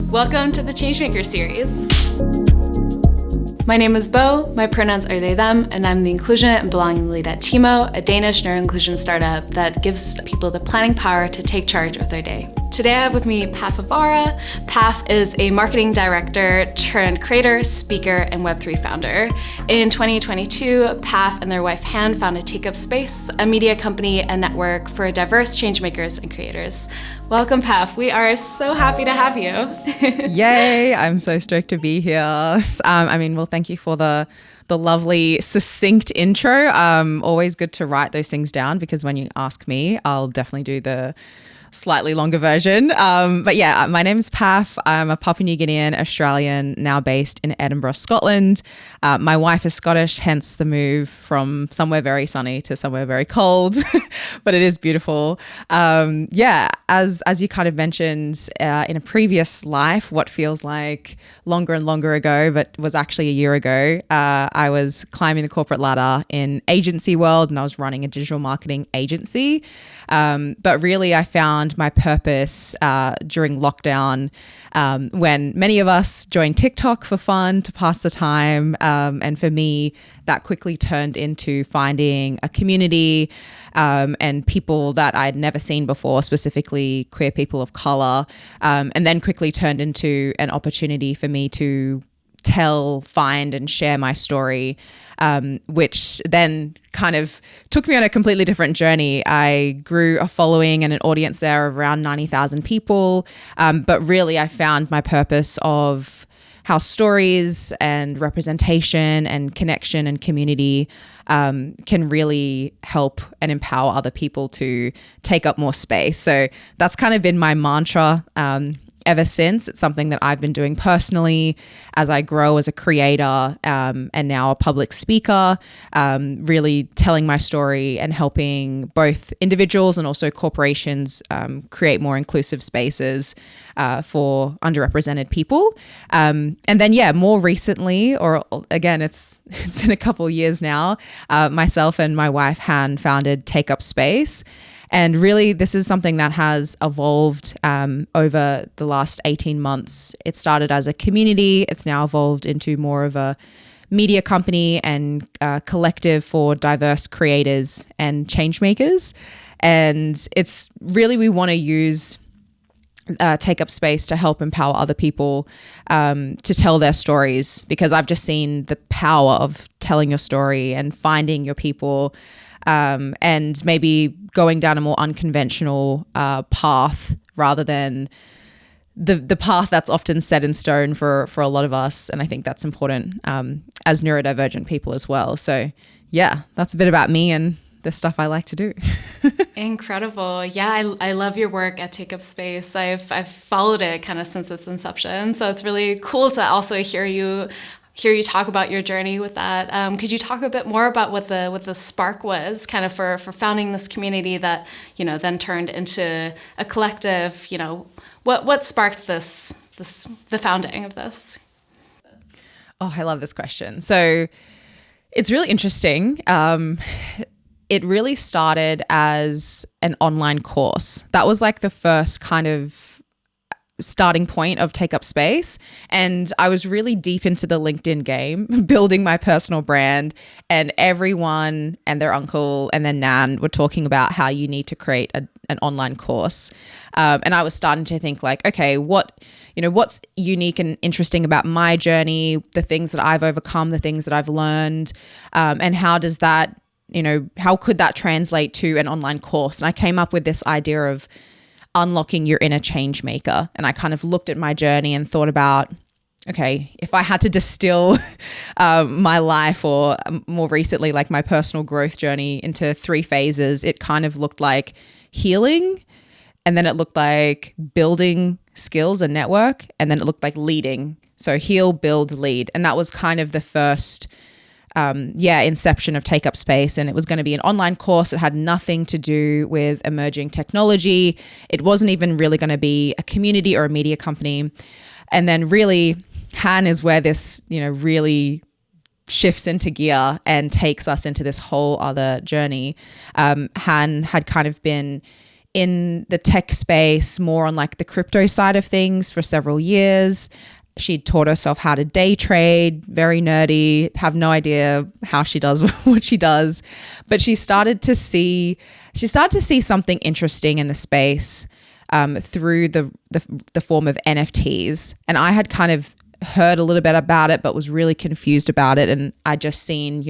Welcome to the Changemaker series. My name is Bo, my pronouns are they, them, and I'm the inclusion and belonging lead at Timo, a Danish neuro-inclusion startup that gives people the planning power to take charge of their day. Today I have with me Paff Evara. Paff is a marketing director turned creator, speaker, and Web3 founder. In 2022, Paff and their wife Han founded Take Up Space, a media company and network for diverse changemakers and creators. Welcome, Paff. We are so happy to have you. Yay, I'm so stoked to be here. Thank you for the lovely, succinct intro. Always good to write those things down because when you ask me, I'll definitely do the slightly longer version. My name's Paff. I'm a Papua New Guinean Australian, now based in Edinburgh, Scotland. My wife is Scottish, hence the move from somewhere very sunny to somewhere very cold, but it is beautiful. As you kind of mentioned in a previous life, what feels like longer and longer ago, but was actually a year ago, I was climbing the corporate ladder in agency world and I was running a digital marketing agency. But really I found my purpose during lockdown when many of us joined TikTok for fun to pass the time. And for me, that quickly turned into finding a community and people that I'd never seen before, specifically queer people of color, and then quickly turned into an opportunity for me to tell, find, and share my story, which then kind of took me on a completely different journey. I grew a following and an audience there of around 90,000 people, but really I found my purpose of how stories and representation and connection and community can really help and empower other people to take up more space. So that's kind of been my mantra ever since. It's something that I've been doing personally as I grow as a creator and now a public speaker, really telling my story and helping both individuals and also corporations create more inclusive spaces for underrepresented people. And then, more recently, or again, it's been a couple years now, myself and my wife, Han, founded Take Up Space. And really, this is something that has evolved over the last 18 months. It started as a community. It's now evolved into more of a media company and collective for diverse creators and change makers. And it's really, we want to use Take Up Space to help empower other people to tell their stories, because I've just seen the power of telling your story and finding your people, and maybe going down a more unconventional path rather than the path that's often set in stone for a lot of us. And I think that's important as neurodivergent people as well. So yeah, that's a bit about me and the stuff I like to do. Incredible. Yeah, I love your work at Take Up Space. I've followed it kind of since its inception. So it's really cool to also hear you talk about your journey with that. Could you talk a bit more about what the spark was kind of for founding this community that, then turned into a collective, what sparked the founding of this? Oh, I love this question. So it's really interesting. It really started as an online course. That was like the first kind of starting point of Take Up Space. And I was really deep into the LinkedIn game, building my personal brand, and everyone and their uncle and their nan were talking about how you need to create an online course. And I was starting to think like, okay, what's unique and interesting about my journey, the things that I've overcome, the things that I've learned, and how does that, how could that translate to an online course? And I came up with this idea of unlocking your inner change maker. And I kind of looked at my journey and thought about, okay, if I had to distill my life, or more recently, like my personal growth journey, into 3 phases, it kind of looked like healing, and then it looked like building skills and network, and then it looked like leading. So heal, build, lead. And that was kind of the first inception of Take Up Space. And it was going to be an online course. It had nothing to do with emerging technology. It wasn't even really going to be a community or a media company. And then really, Han is where this, really shifts into gear and takes us into this whole other journey. Han had kind of been in the tech space, more on like the crypto side of things for several years. She taught herself how to day trade, very nerdy, have no idea how she does what she does. But she started to see something interesting in the space through the form of NFTs. And I had kind of heard a little bit about it, but was really confused about it. And I just seen,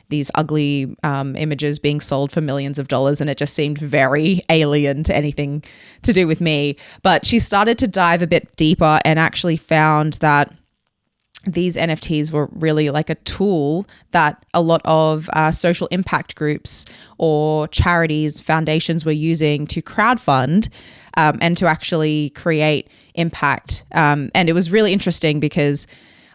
these ugly images being sold for millions of dollars, and it just seemed very alien to anything to do with me. But she started to dive a bit deeper and actually found that these NFTs were really like a tool that a lot of social impact groups or charities, foundations were using to crowdfund and to actually create impact. And it was really interesting because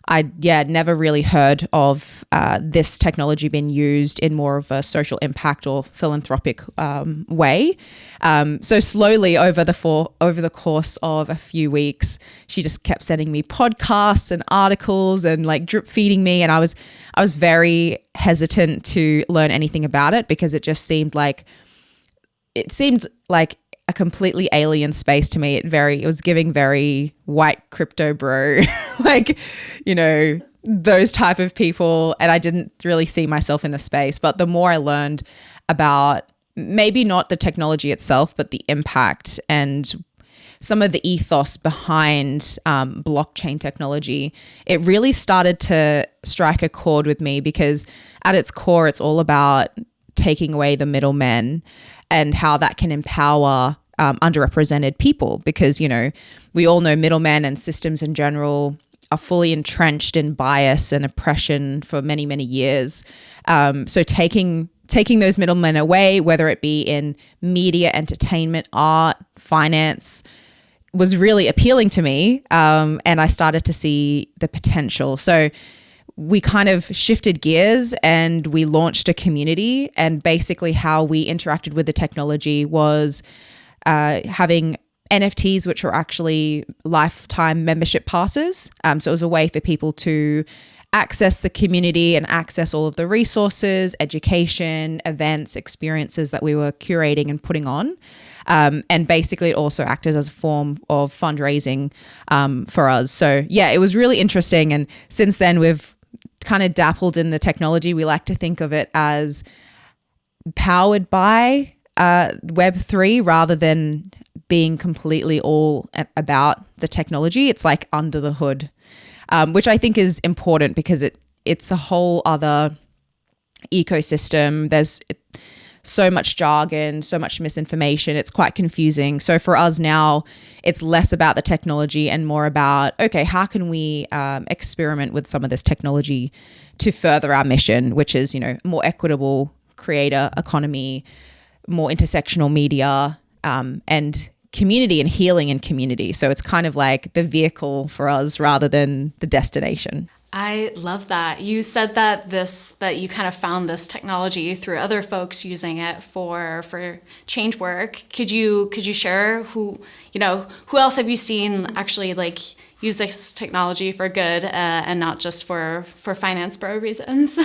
I never really heard of this technology being used in more of a social impact or philanthropic way. So slowly over the course of a few weeks, she just kept sending me podcasts and articles and like drip feeding me, and I was very hesitant to learn anything about it because it seemed like a completely alien space to me. It was giving very white crypto bro, like, those type of people. And I didn't really see myself in the space. But the more I learned about maybe not the technology itself, but the impact and some of the ethos behind blockchain technology, it really started to strike a chord with me because at its core, it's all about taking away the middlemen and how that can empower underrepresented people, because, we all know middlemen and systems in general are fully entrenched in bias and oppression for many, many years. So taking those middlemen away, whether it be in media, entertainment, art, finance, was really appealing to me. And I started to see the potential. So we kind of shifted gears and we launched a community, and basically how we interacted with the technology was having NFTs, which were actually lifetime membership passes. So it was a way for people to access the community and access all of the resources, education, events, experiences that we were curating and putting on. And basically it also acted as a form of fundraising for us. So it was really interesting. And since then we've kind of dappled in the technology. We like to think of it as powered by Web3 rather than being completely all about the technology. It's like under the hood, which I think is important because it's a whole other ecosystem. There's so much jargon, so much misinformation. It's quite confusing. So for us now, it's less about the technology and more about, okay, how can we experiment with some of this technology to further our mission, which is, more equitable creator economy, more intersectional media, and community and healing in community. So it's kind of like the vehicle for us rather than the destination. I love that. You said that you kind of found this technology through other folks using it for change work. Could you share who else have you seen actually like use this technology for good and not just for finance bro reasons?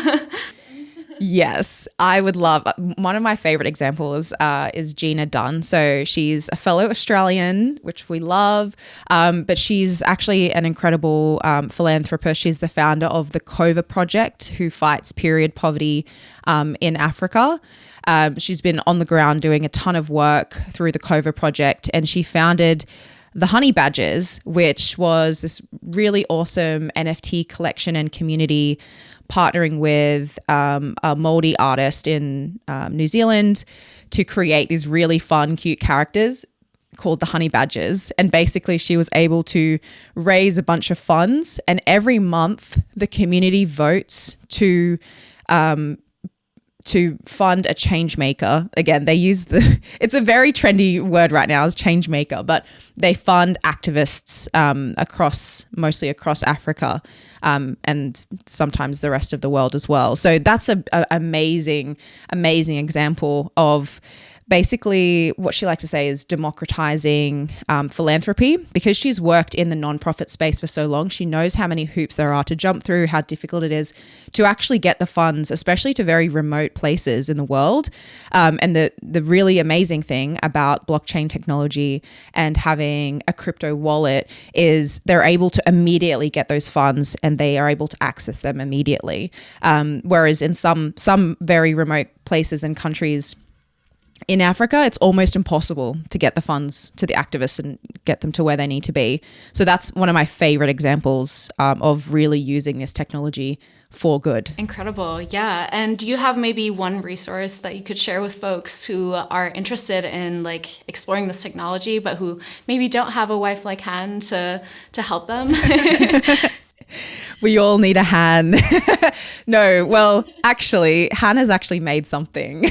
Yes, I would love. One of my favorite examples is Gina Dunn. So she's a fellow Australian, which we love, but she's actually an incredible philanthropist. She's the founder of the COVA Project, who fights period poverty in Africa. She's been on the ground doing a ton of work through the COVA Project, and she founded the Honey Badgers, which was this really awesome NFT collection and community partnering with a Māori artist in New Zealand to create these really fun, cute characters called the Honey Badgers. And basically she was able to raise a bunch of funds, and every month the community votes to fund a change maker. Again, they use it's a very trendy word right now, is change maker, but they fund activists mostly across Africa, and sometimes the rest of the world as well. So that's an amazing example of basically what she likes to say is democratizing philanthropy. Because she's worked in the nonprofit space for so long, she knows how many hoops there are to jump through, how difficult it is to actually get the funds, especially to very remote places in the world. And the really amazing thing about blockchain technology and having a crypto wallet is they're able to immediately get those funds and they are able to access them immediately. Whereas in some very remote places and countries in Africa, it's almost impossible to get the funds to the activists and get them to where they need to be. So that's one of my favorite examples of really using this technology for good. Incredible. Yeah. And do you have maybe one resource that you could share with folks who are interested in like exploring this technology, but who maybe don't have a wife like Han to help them? We all need a Han. No, well, actually, Han has actually made something.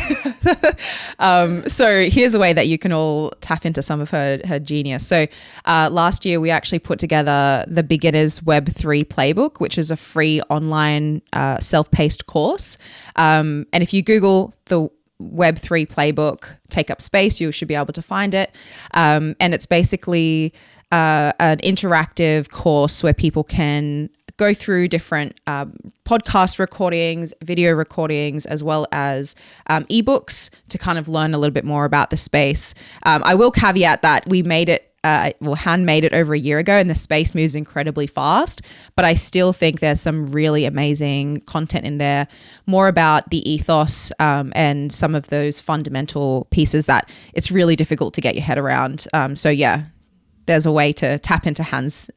So here's a way that you can all tap into some of her genius. So last year, we actually put together the Beginner's Web3 Playbook, which is a free online self-paced course. And if you Google the Web3 Playbook, take up space, you should be able to find it. And it's basically an interactive course where people can go through different podcast recordings, video recordings, as well as ebooks to kind of learn a little bit more about the space. I will caveat that we made it, Han made it over a year ago and the space moves incredibly fast, but I still think there's some really amazing content in there, more about the ethos and some of those fundamental pieces that it's really difficult to get your head around. So yeah, there's a way to tap into Han's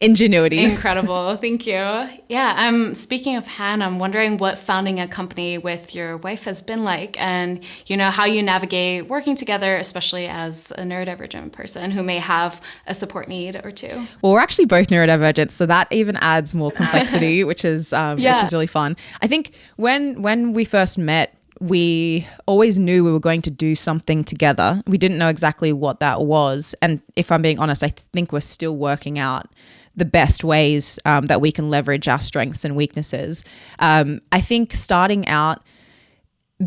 ingenuity. Incredible. Thank you. Yeah. Speaking of Han, I'm wondering what founding a company with your wife has been like and, you know, how you navigate working together, especially as a neurodivergent person who may have a support need or two. Well, we're actually both neurodivergent, so that even adds more complexity, which is really fun. I think when we first met, we always knew we were going to do something together. We didn't know exactly what that was. And if I'm being honest, I think we're still working out the best ways that we can leverage our strengths and weaknesses. I think starting out,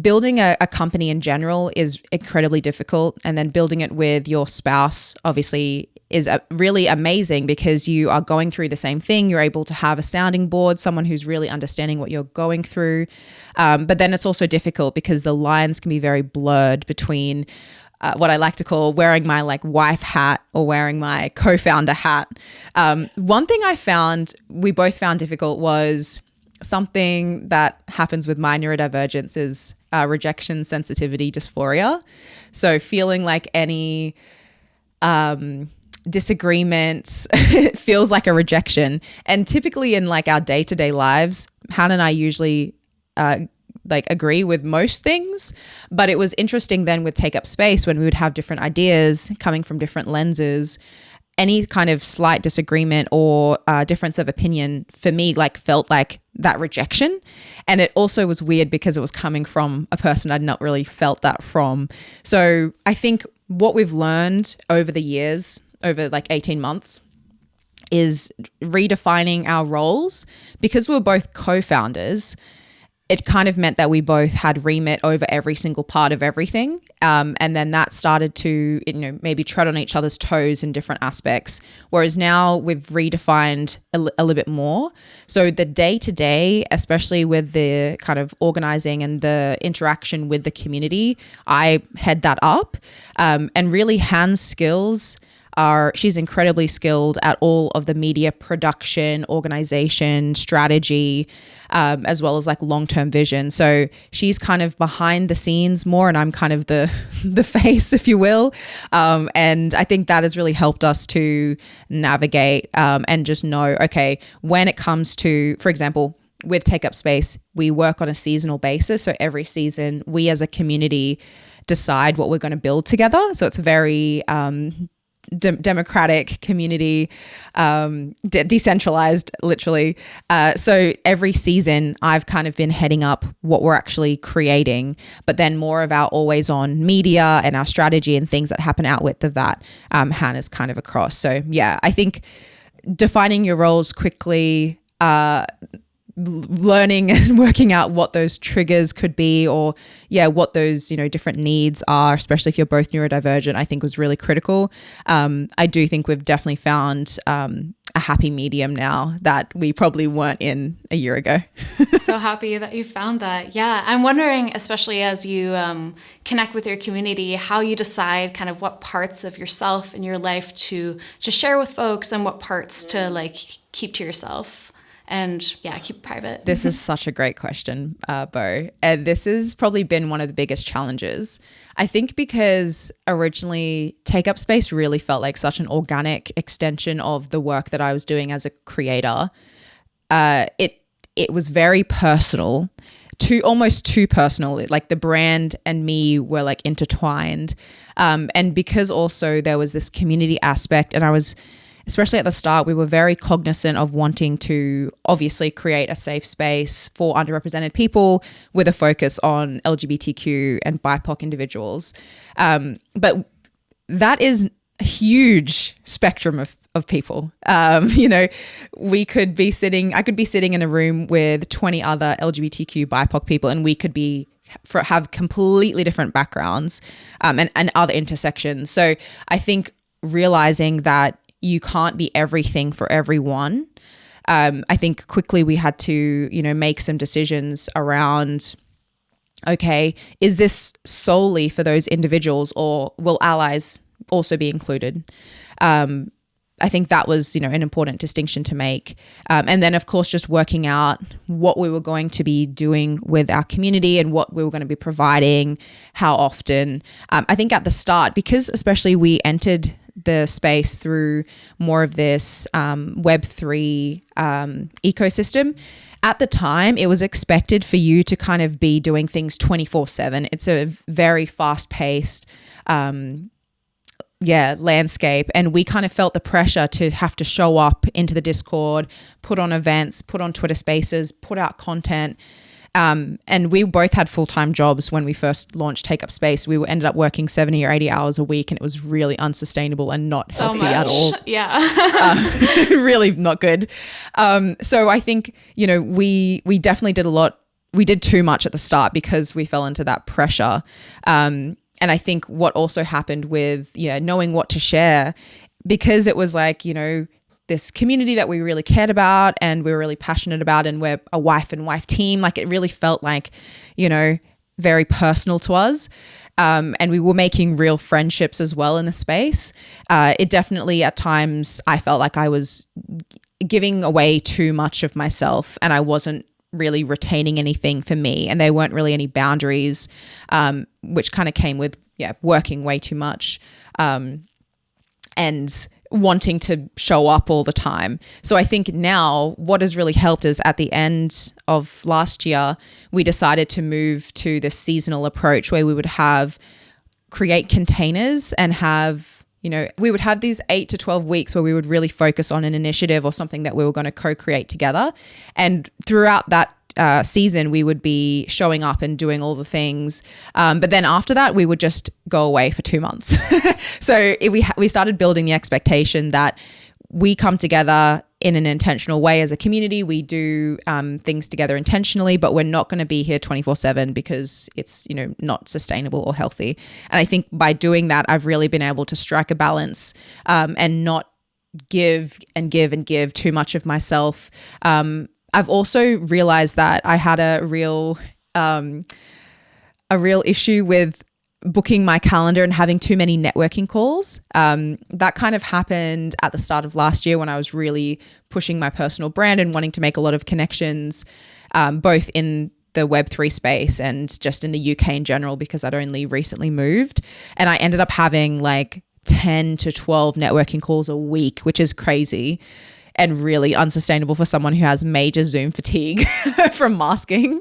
building a company in general is incredibly difficult. And then building it with your spouse, obviously, is really amazing because you are going through the same thing. You're able to have a sounding board, someone who's really understanding what you're going through. But then it's also difficult because the lines can be very blurred between what I like to call wearing my like wife hat or wearing my co-founder hat. One thing we both found difficult was something that happens with my neurodivergence is rejection sensitivity dysphoria. So feeling like any disagreement feels like a rejection. And typically in like our day-to-day lives, Han and I usually agree with most things, but it was interesting then with Take Up Space when we would have different ideas coming from different lenses. Any kind of slight disagreement or difference of opinion for me felt like that rejection. And it also was weird because it was coming from a person I'd not really felt that from. So I think what we've learned over the years, over 18 months, is redefining our roles. Because we were both co-founders, it kind of meant that we both had remit over every single part of everything. And then that started to, maybe tread on each other's toes in different aspects. Whereas now we've redefined a little bit more. So the day-to-day, especially with the kind of organizing and the interaction with the community, I head that up. And really Han's skills she's incredibly skilled at all of the media production, organization, strategy, as well as long-term vision. So she's kind of behind the scenes more, and I'm kind of the face, if you will. And I think that has really helped us to navigate and just know, okay, when it comes to, for example, with Take Up Space, we work on a seasonal basis. So every season, we as a community decide what we're going to build together. So it's very democratic community, decentralized, literally. So every season I've kind of been heading up what we're actually creating, but then more of our always on media and our strategy and things that happen outwith of that, Hannah's kind of across. So yeah, I think defining your roles quickly, learning and working out what those triggers could be, or what those, different needs are, especially if you're both neurodivergent, I think was really critical. I do think we've definitely found a happy medium now that we probably weren't in a year ago. So happy that you found that. Yeah. I'm wondering, especially as you connect with your community, how you decide kind of what parts of yourself and your life to share with folks and what parts to like keep to yourself and keep private. This is such a great question, Bo. And this has probably been one of the biggest challenges. I think because originally Take Up Space really felt like such an organic extension of the work that I was doing as a creator. It was very personal, almost too personal. Like the brand and me were like intertwined. And because also there was this community aspect, and I was, especially at the start, we were very cognizant of wanting to obviously create a safe space for underrepresented people with a focus on LGBTQ and BIPOC individuals. But that is a huge spectrum of people. I could be sitting in a room with 20 other LGBTQ BIPOC people, and we could have completely different backgrounds and other intersections. So I think realizing that you can't be everything for everyone. I think quickly we had to, make some decisions around, okay, is this solely for those individuals, or will allies also be included? I think that was, an important distinction to make. And then, of course, just working out what we were going to be doing with our community and what we were going to be providing, how often. I think at the start, because especially we entered the space through more of this Web3 ecosystem. At the time, it was expected for you to kind of be doing things 24/7. It's a very fast-paced landscape, and we kind of felt the pressure to have to show up into the Discord, put on events, put on Twitter Spaces, put out content. And we both had full-time jobs when we first launched Take Up Space. We ended up working 70 or 80 hours a week, and it was really unsustainable and not healthy at all. Yeah. Really not good. So I think, we definitely did a lot. We did too much at the start because we fell into that pressure. And I think what also happened with, knowing what to share, because it was like, this community that we really cared about and we were really passionate about, and we're a wife and wife team. Like it really felt like, very personal to us. And we were making real friendships as well in the space. It definitely at times I felt like I was giving away too much of myself, and I wasn't really retaining anything for me, and there weren't really any boundaries, which kind of came with, working way too much. And wanting to show up all the time. So I think now what has really helped is at the end of last year, we decided to move to this seasonal approach where we would create containers and we would have these 8 to 12 weeks where we would really focus on an initiative or something that we were going to co-create together. And throughout that season, we would be showing up and doing all the things. But then after that, we would just go away for 2 months. So we started building the expectation that we come together in an intentional way as a community. We do things together intentionally, but we're not going to be here 24/7 because it's, not sustainable or healthy. And I think by doing that, I've really been able to strike a balance and not give too much of myself. I've also realized that I had a real issue with booking my calendar and having too many networking calls. That kind of happened at the start of last year when I was really pushing my personal brand and wanting to make a lot of connections, both in the Web3 space and just in the UK in general, because I'd only recently moved. And I ended up having like 10 to 12 networking calls a week, which is crazy and really unsustainable for someone who has major Zoom fatigue from masking.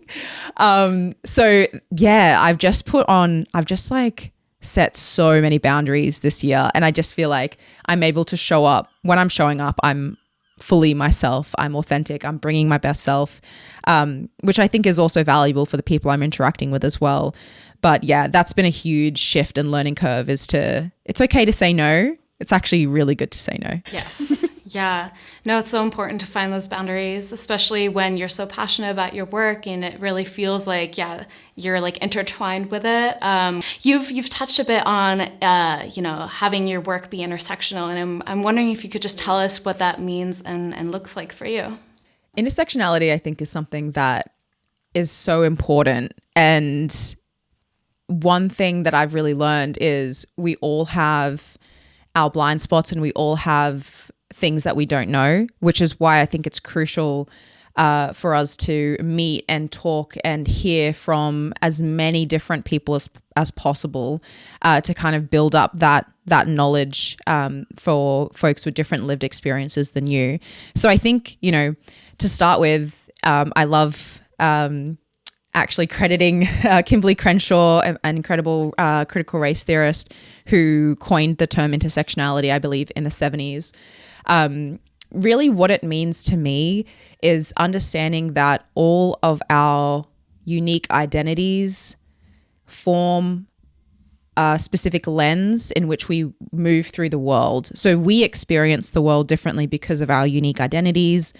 So yeah, I've just set so many boundaries this year, and I just feel like I'm able to show up. When I'm showing up, I'm fully myself. I'm authentic. I'm bringing my best self, which I think is also valuable for the people I'm interacting with as well. But yeah, that's been a huge shift and learning curve, it's okay to say no. it's actually really good to say no. Yes. Yeah. No, it's so important to find those boundaries, especially when you're so passionate about your work and it really feels like, yeah, you're like intertwined with it. You've touched a bit on, having your work be intersectional, and I'm wondering if you could just tell us what that means and looks like for you. Intersectionality, I think, is something that is so important. And one thing that I've really learned is we all have our blind spots and we all have things that we don't know, which is why I think it's crucial for us to meet and talk and hear from as many different people as possible to kind of build up that knowledge for folks with different lived experiences than you. So I think, to start with, I love actually crediting Kimberly Crenshaw, an incredible critical race theorist who coined the term intersectionality, I believe, in the 70s. Really what it means to me is understanding that all of our unique identities form a specific lens in which we move through the world. So we experience the world differently because of our unique identities,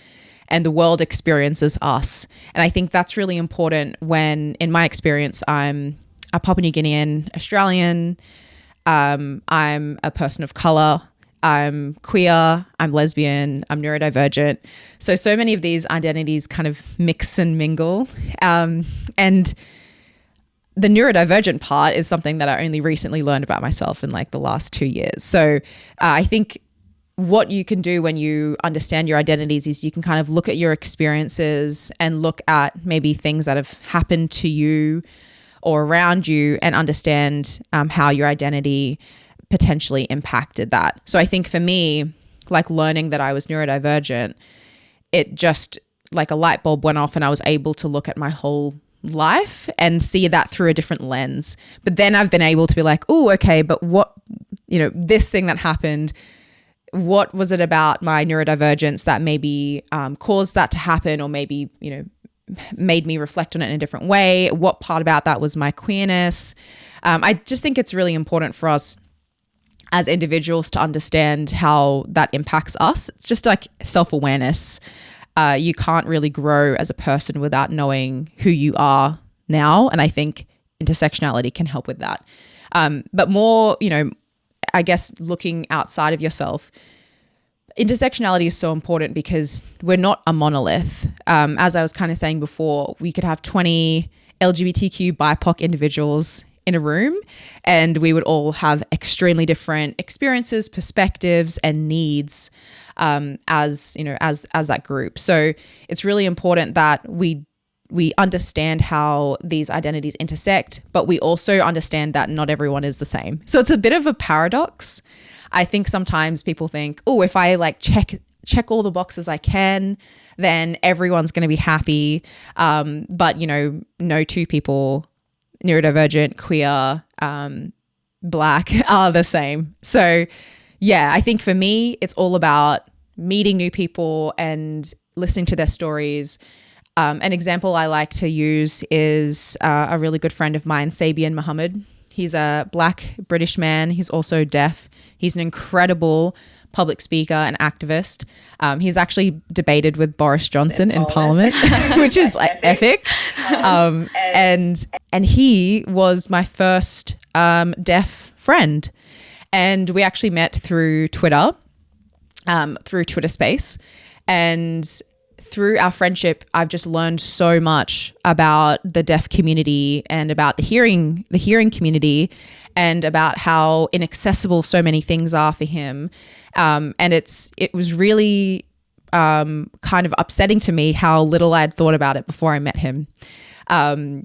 and the world experiences us. And I think that's really important when, in my experience, I'm a Papua New Guinean Australian, I'm a person of color, I'm queer, I'm lesbian, I'm neurodivergent. So many of these identities kind of mix and mingle. And the neurodivergent part is something that I only recently learned about myself in like the last 2 years. So I think what you can do when you understand your identities is you can kind of look at your experiences and look at maybe things that have happened to you or around you and understand how your identity potentially impacted that. So I think for me, like learning that I was neurodivergent, it just like a light bulb went off and I was able to look at my whole life and see that through a different lens. But then I've been able to be like, oh, okay, but what, this thing that happened, what was it about my neurodivergence that maybe caused that to happen, or maybe, made me reflect on it in a different way? What part about that was my queerness? I just think it's really important for us as individuals to understand how that impacts us. It's just like self-awareness. You can't really grow as a person without knowing who you are now. And I think intersectionality can help with that. But more, I guess looking outside of yourself, intersectionality is so important because we're not a monolith. As I was kind of saying before, we could have 20 LGBTQ BIPOC individuals in a room and we would all have extremely different experiences, perspectives, and needs as that group. So it's really important that we understand how these identities intersect, but we also understand that not everyone is the same. So it's a bit of a paradox. I think sometimes people think, oh, if I like check all the boxes I can, then everyone's going to be happy. But no two people, neurodivergent, queer, Black, are the same. So yeah, I think for me, it's all about meeting new people and listening to their stories. An example I like to use is a really good friend of mine, Sabian Muhammad. He's a Black British man. He's also deaf. He's an incredible public speaker and activist. He's actually debated with Boris Johnson in Parliament, which is like epic. And he was my first deaf friend. And we actually met through Twitter, through Twitter Space. And through our friendship, I've just learned so much about the deaf community and about the hearing community and about how inaccessible so many things are for him. And it was really kind of upsetting to me how little I'd thought about it before I met him.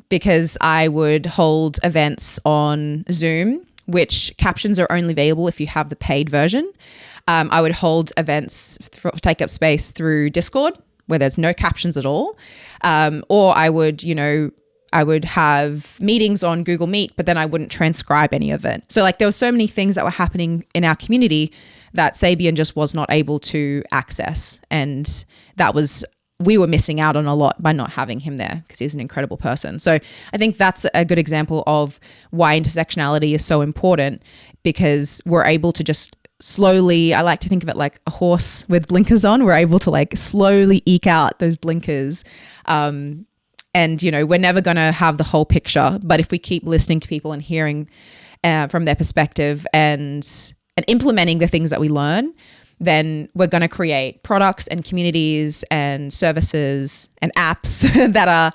Because I would hold events on Zoom, which captions are only available if you have the paid version. I would hold events, take up space through Discord, where there's no captions at all. Or I would have meetings on Google Meet, but then I wouldn't transcribe any of it. So like there were so many things that were happening in our community that Sabian just was not able to access. And we were missing out on a lot by not having him there because he's an incredible person. So I think that's a good example of why intersectionality is so important, because we're able to just slowly, I like to think of it like a horse with blinkers on. We're able to like slowly eke out those blinkers. And, you know, we're never going to have the whole picture, but if we keep listening to people and hearing from their perspective and implementing the things that we learn, then we're going to create products and communities and services and apps that are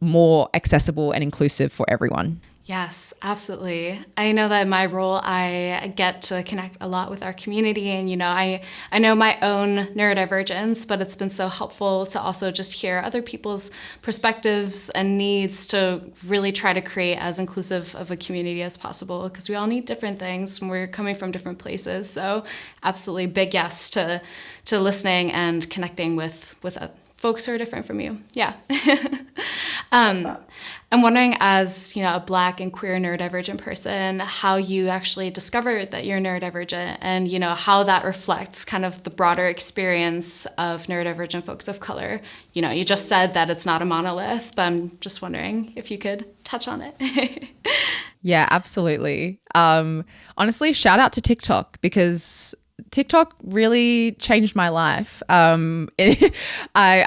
more accessible and inclusive for everyone. Yes, absolutely. I know that in my role, I get to connect a lot with our community. And, you know, I know my own neurodivergence, but it's been so helpful to also just hear other people's perspectives and needs to really try to create as inclusive of a community as possible, because we all need different things and we're coming from different places. So absolutely big yes to listening and connecting with folks who are different from you. Yeah. I'm wondering, as, you know, a Black and queer neurodivergent person, how you actually discovered that you're neurodivergent and, you know, how that reflects kind of the broader experience of neurodivergent folks of color. You know, you just said that it's not a monolith, but I'm just wondering if you could touch on it. Yeah, absolutely. Honestly, shout out to TikTok, because TikTok really changed my life. I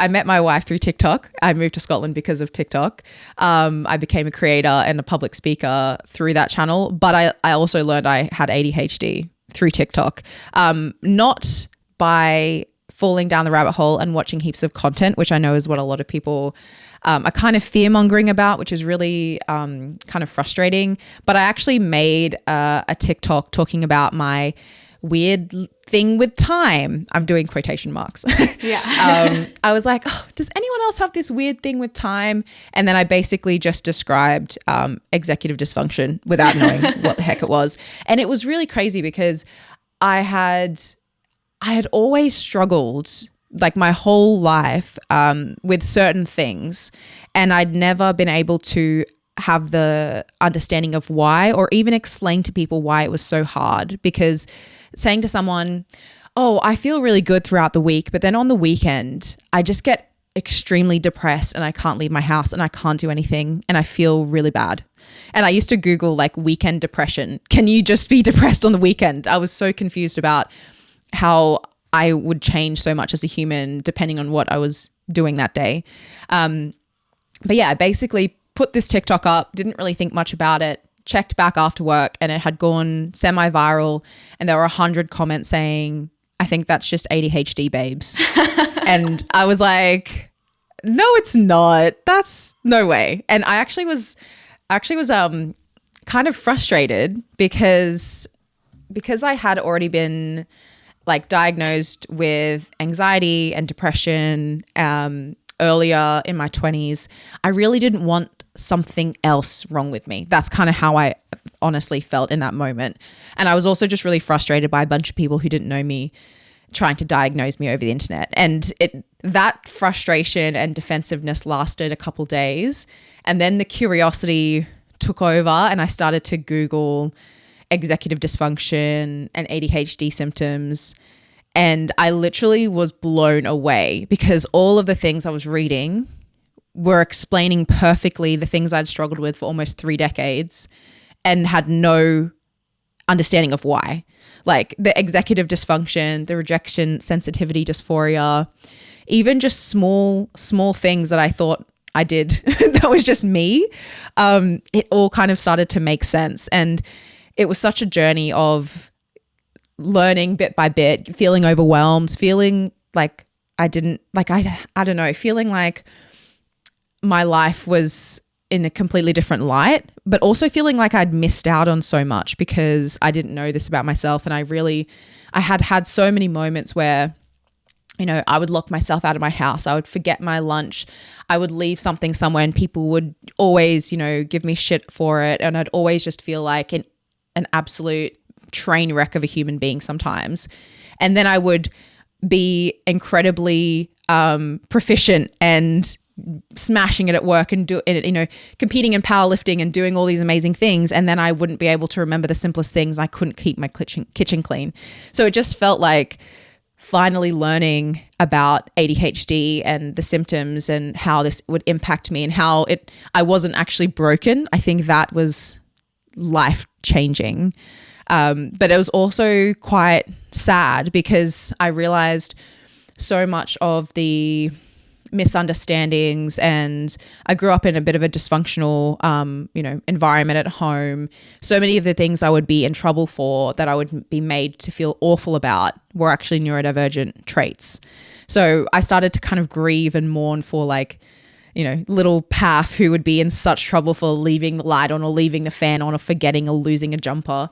met my wife through TikTok. I moved to Scotland because of TikTok. I became a creator and a public speaker through that channel, but I also learned I had ADHD through TikTok. Not by falling down the rabbit hole and watching heaps of content, which I know is what a lot of people are kind of fear-mongering about, which is really kind of frustrating. But I actually made a TikTok talking about my weird thing with time. I'm doing quotation marks. Yeah. I was like, oh, does anyone else have this weird thing with time? And then I basically just described executive dysfunction without knowing what the heck it was. And it was really crazy because I had always struggled like my whole life with certain things, and I'd never been able to have the understanding of why, or even explain to people why it was so hard. Because saying to someone, oh, I feel really good throughout the week, but then on the weekend, I just get extremely depressed and I can't leave my house and I can't do anything and I feel really bad. And I used to Google like weekend depression. Can you just be depressed on the weekend? I was so confused about how I would change so much as a human depending on what I was doing that day. But yeah, I basically put this TikTok up, didn't really think much about it, checked back after work, and it had gone semi-viral, and there were 100 comments saying, I think that's just ADHD, babes. And I was like, no, it's not. That's no way. And I actually was kind of frustrated because I had already been like diagnosed with anxiety and depression earlier in my 20s. I really didn't want something else wrong with me. That's kind of how I honestly felt in that moment. And I was also just really frustrated by a bunch of people who didn't know me trying to diagnose me over the internet. And that frustration and defensiveness lasted a couple days. And then the curiosity took over and I started to Google executive dysfunction and ADHD symptoms. And I literally was blown away because all of the things I was reading were explaining perfectly the things I'd struggled with for almost 3 decades and had no understanding of why. Like the executive dysfunction, the rejection sensitivity dysphoria, even just small things that I thought I did that was just me. It all kind of started to make sense. And it was such a journey of learning bit by bit, feeling overwhelmed, feeling like I don't know, feeling like my life was in a completely different light, but also feeling like I'd missed out on so much because I didn't know this about myself. And I had so many moments where, you know, I would lock myself out of my house. I would forget my lunch. I would leave something somewhere and people would always, you know, give me shit for it. And I'd always just feel like an absolute train wreck of a human being sometimes. And then I would be incredibly proficient and smashing it at work and competing in powerlifting and doing all these amazing things. And then I wouldn't be able to remember the simplest things. I couldn't keep my kitchen clean. So it just felt like finally learning about ADHD and the symptoms and how this would impact me and how I wasn't actually broken. I think that was life changing. But it was also quite sad because I realized so much of the misunderstandings, and I grew up in a bit of a dysfunctional, environment at home. So many of the things I would be in trouble for, that I would be made to feel awful about, were actually neurodivergent traits. So I started to kind of grieve and mourn for little Paff who would be in such trouble for leaving the light on or leaving the fan on or forgetting or losing a jumper.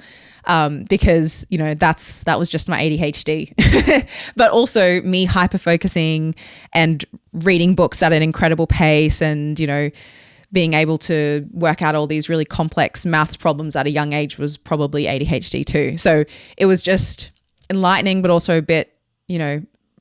Because, that was just my ADHD, but also me hyper-focusing and reading books at an incredible pace and, being able to work out all these really complex maths problems at a young age was probably ADHD too. So it was just enlightening, but also a bit,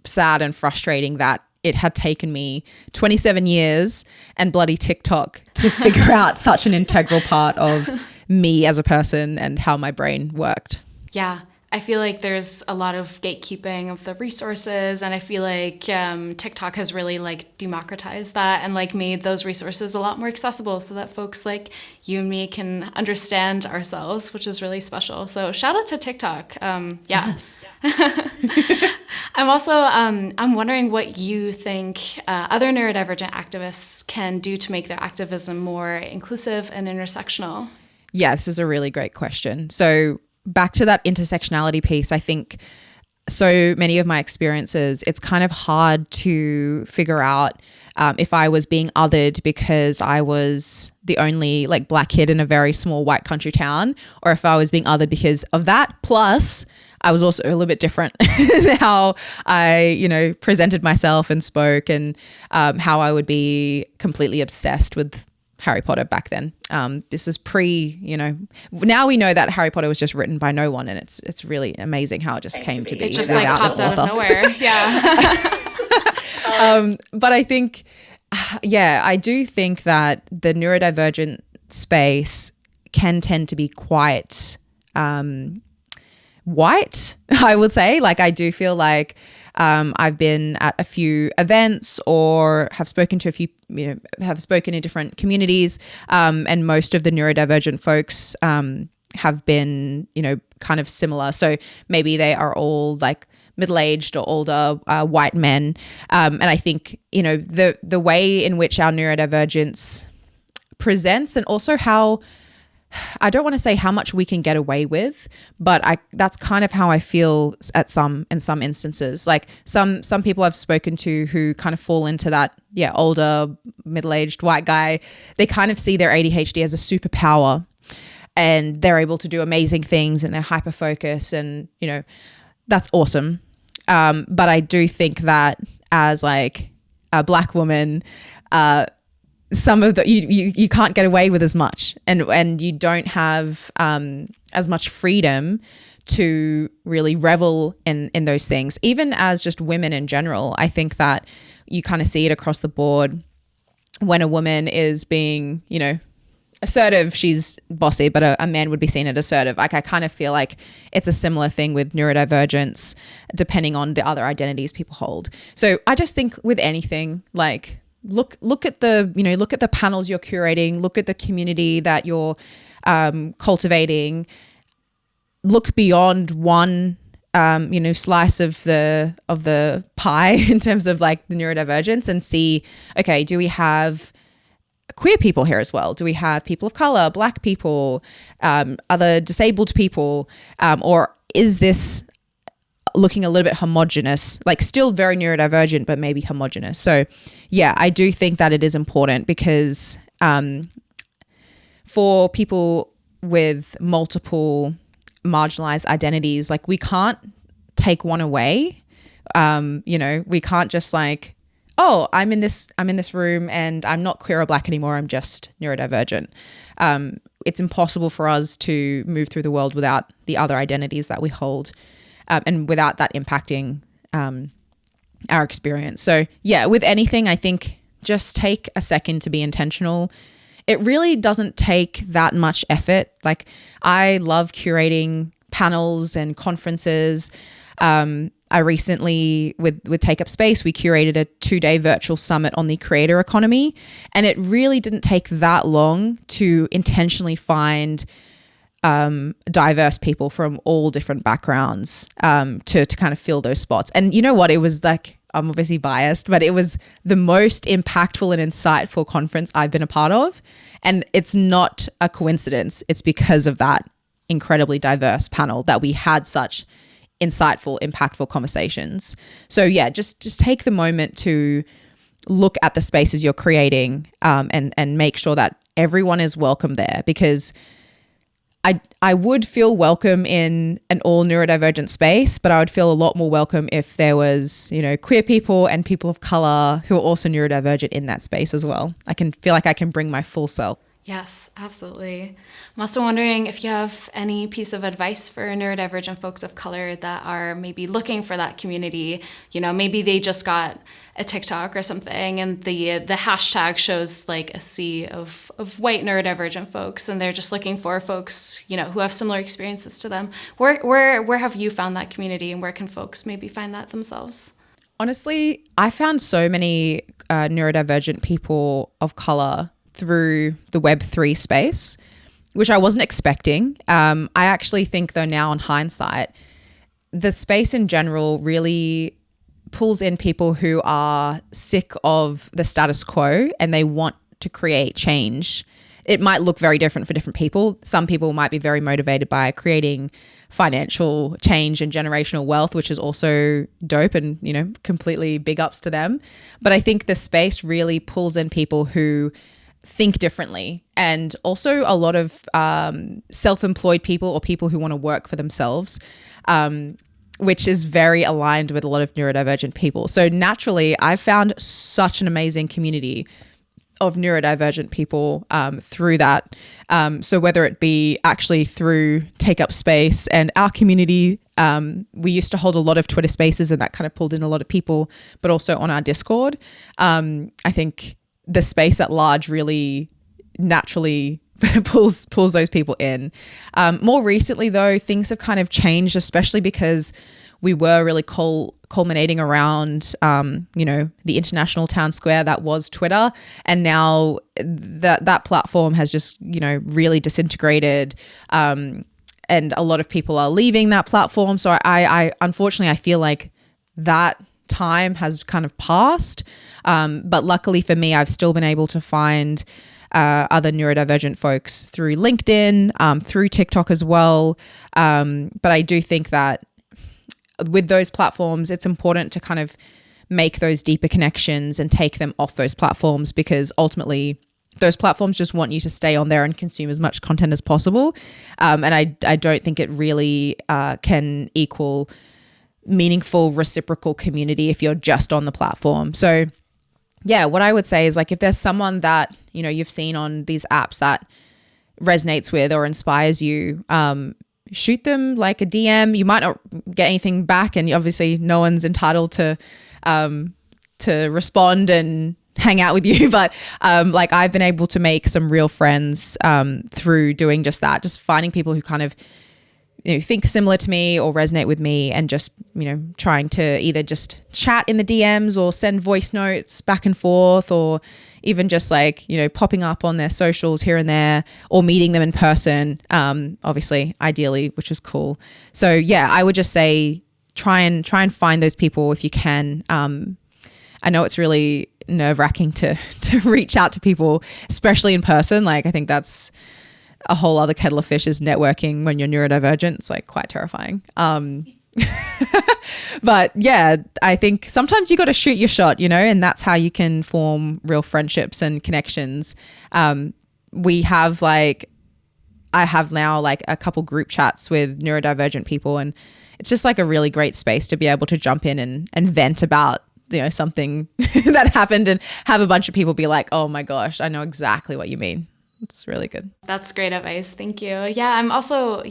sad and frustrating that it had taken me 27 years and bloody TikTok to figure out such an integral part of me as a person and how my brain worked. Yeah. I feel like there's a lot of gatekeeping of the resources, and I feel like TikTok has really democratized that and made those resources a lot more accessible so that folks like you and me can understand ourselves, which is really special. So shout out to TikTok. Yes. I'm also I'm wondering what you think other neurodivergent activists can do to make their activism more inclusive and intersectional. Yeah, this is a really great question. So back to that intersectionality piece, I think so many of my experiences, it's kind of hard to figure out if I was being othered because I was the only Black kid in a very small white country town, or if I was being othered because of that. Plus, I was also a little bit different in how I, presented myself and spoke, and how I would be completely obsessed with Harry Potter back then. This is now we know that Harry Potter was just written by no one, and it's really amazing how it just came to be. It just popped out of nowhere. Yeah. But I think, I do think that the neurodivergent space can tend to be quite white, I would say. I do feel like I've been at a few events or have spoken to a few, have spoken in different communities, and most of the neurodivergent folks have been, kind of similar. So maybe they are all middle-aged or older white men. And I think, the way in which our neurodivergence presents, and also how, I don't want to say how much we can get away with, but that's kind of how I feel in some instances. Some people I've spoken to who kind of fall into that, older, middle-aged white guy, they kind of see their ADHD as a superpower, and they're able to do amazing things, and they're hyper-focused, and, that's awesome. But I do think that as a Black woman, some of the you can't get away with as much, and you don't have as much freedom to really revel in those things. Even as just women in general, I think that you kind of see it across the board. When a woman is being, assertive, she's bossy, but a man would be seen as assertive. I kind of feel like it's a similar thing with neurodivergence, depending on the other identities people hold. So I just think with anything, look at the panels you're curating, look at the community that you're cultivating, look beyond one slice of the pie in terms of the neurodivergence, and see, okay, do we have queer people here as well? Do we have people of color, Black people, other disabled people, or is this looking a little bit homogenous, still very neurodivergent, but maybe homogenous? So I do think that it is important because for people with multiple marginalized identities, we can't take one away. We can't just oh, I'm in this room and I'm not queer or Black anymore, I'm just neurodivergent. It's impossible for us to move through the world without the other identities that we hold, and without that impacting our experience. So with anything, I think just take a second to be intentional. It really doesn't take that much effort. I love curating panels and conferences. I recently, with Take Up Space, we curated a 2-day virtual summit on the creator economy. And it really didn't take that long to intentionally find diverse people from all different backgrounds to kind of fill those spots. And you know what? It was like, I'm obviously biased, but it was the most impactful and insightful conference I've been a part of. And it's not a coincidence. It's because of that incredibly diverse panel that we had such insightful, impactful conversations. So yeah, just take the moment to look at the spaces you're creating and make sure that everyone is welcome there, because I would feel welcome in an all neurodivergent space, but I would feel a lot more welcome if there was, queer people and people of color who are also neurodivergent in that space as well. I can feel like I can bring my full self. Yes, absolutely. I'm also wondering if you have any piece of advice for neurodivergent folks of color that are maybe looking for that community. Maybe they just got a TikTok or something and the hashtag shows like a sea of white neurodivergent folks, and they're just looking for folks, who have similar experiences to them. Where have you found that community, and where can folks maybe find that themselves? Honestly, I found so many neurodivergent people of color through the Web3 space, which I wasn't expecting. I actually think, though, now in hindsight, the space in general really pulls in people who are sick of the status quo and they want to create change. It might look very different for different people. Some people might be very motivated by creating financial change and generational wealth, which is also dope and, completely big ups to them. But I think the space really pulls in people who think differently, and also a lot of self-employed people or people who want to work for themselves, which is very aligned with a lot of neurodivergent people. So naturally, I found such an amazing community of neurodivergent people through that. So whether it be actually through Take Up Space and our community, we used to hold a lot of Twitter spaces, and that kind of pulled in a lot of people, but also on our Discord. I think the space at large really naturally pulls those people in. More recently, though, things have kind of changed, especially because we were really culminating around, the international town square that was Twitter. And now that platform has just, really disintegrated. And a lot of people are leaving that platform. So I unfortunately, I feel like that time has kind of passed. But luckily for me, I've still been able to find other neurodivergent folks through LinkedIn, through TikTok as well. But I do think that with those platforms, it's important to kind of make those deeper connections and take them off those platforms, because ultimately those platforms just want you to stay on there and consume as much content as possible. And I don't think it really can equal meaningful reciprocal community if you're just on the platform. So yeah, what I would say is, like, if there's someone that, you've seen on these apps that resonates with or inspires you, shoot them like a DM. You might not get anything back, and obviously no one's entitled to respond and hang out with you. But like, I've been able to make some real friends through doing just that, just finding people who kind of think similar to me or resonate with me, and just, trying to either just chat in the DMs or send voice notes back and forth, or even just like, popping up on their socials here and there, or meeting them in person, obviously, ideally, which is cool. So yeah, I would just say try and find those people if you can. I know it's really nerve-wracking to reach out to people, especially in person. Like, I think that's a whole other kettle of fish, is networking when you're neurodivergent. It's like quite terrifying. But yeah, I think sometimes you got to shoot your shot, and that's how you can form real friendships and connections. I have now like a couple group chats with neurodivergent people, and it's just like a really great space to be able to jump in and vent about, something that happened, and have a bunch of people be like, oh my gosh, I know exactly what you mean. It's really good. That's great advice. Thank you. Yeah, I'm also,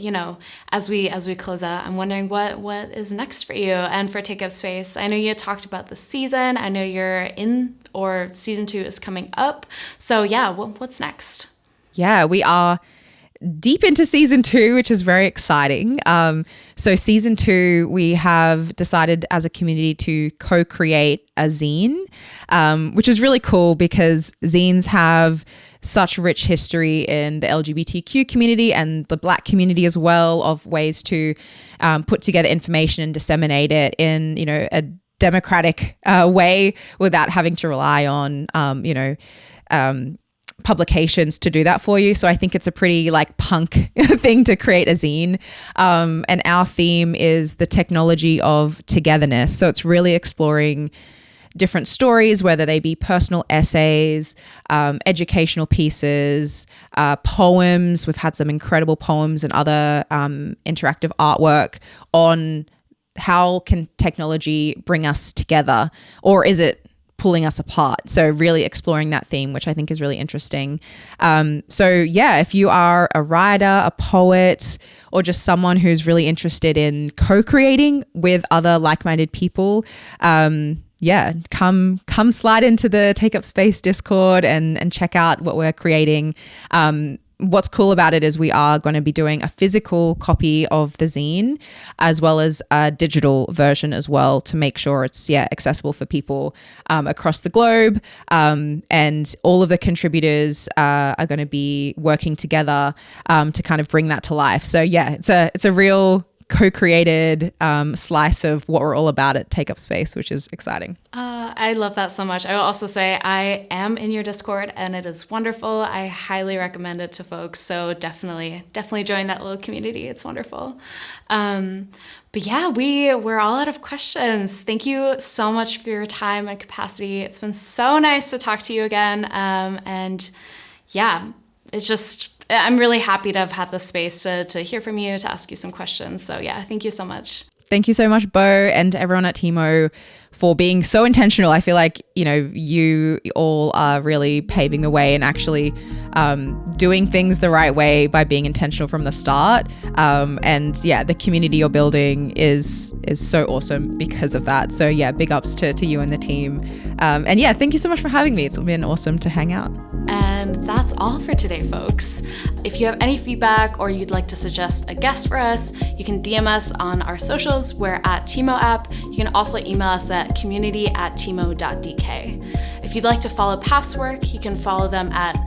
as we close out, I'm wondering what is next for you and for Take Up Space. I know you talked about the season. I know you're in, or season 2 is coming up. So yeah, what's next? Yeah, we are deep into season 2, which is very exciting. So season 2, we have decided as a community to co-create a zine, which is really cool because zines have such rich history in the LGBTQ community and the Black community as well, of ways to put together information and disseminate it in, a democratic way without having to rely on, publications to do that for you. So I think it's a pretty punk thing to create a zine. And our theme is the technology of togetherness. So it's really exploring different stories, whether they be personal essays, educational pieces, poems. We've had some incredible poems and other interactive artwork on how can technology bring us together, or is it pulling us apart? So really exploring that theme, which I think is really interesting. If you are a writer, a poet, or just someone who's really interested in co-creating with other like-minded people, come slide into the Take Up Space Discord and check out what we're creating. What's cool about it is we are going to be doing a physical copy of the zine as well as a digital version as well, to make sure it's accessible for people across the globe. And all of the contributors are going to be working together to kind of bring that to life. So it's a real co-created slice of what we're all about at Take Up Space, which is exciting. I love that so much. I will also say I am in your Discord and it is wonderful. I highly recommend it to folks. So definitely join that little community. It's wonderful. We're all out of questions. Thank you so much for your time and capacity. It's been so nice to talk to you again. I'm really happy to have had the space to hear from you, to ask you some questions. So thank you so much. Thank you so much, Bo, and everyone at Timo for being so intentional. I feel like, you all are really paving the way and actually doing things the right way by being intentional from the start. The community you're building is so awesome because of that. So big ups to you and the team. Thank you so much for having me. It's been awesome to hang out. And that's all for today, folks. If you have any feedback or you'd like to suggest a guest for us, you can DM us on our socials. We're at Timo app. You can also email us at community@timo.dk. If you'd like to follow Paff's work, you can follow them at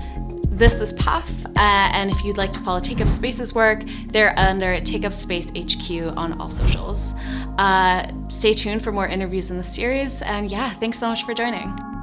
This is Paff. And if you'd like to follow Take Up Space's work, they're under Take Up Space HQ on all socials. Stay tuned for more interviews in the series. And thanks so much for joining.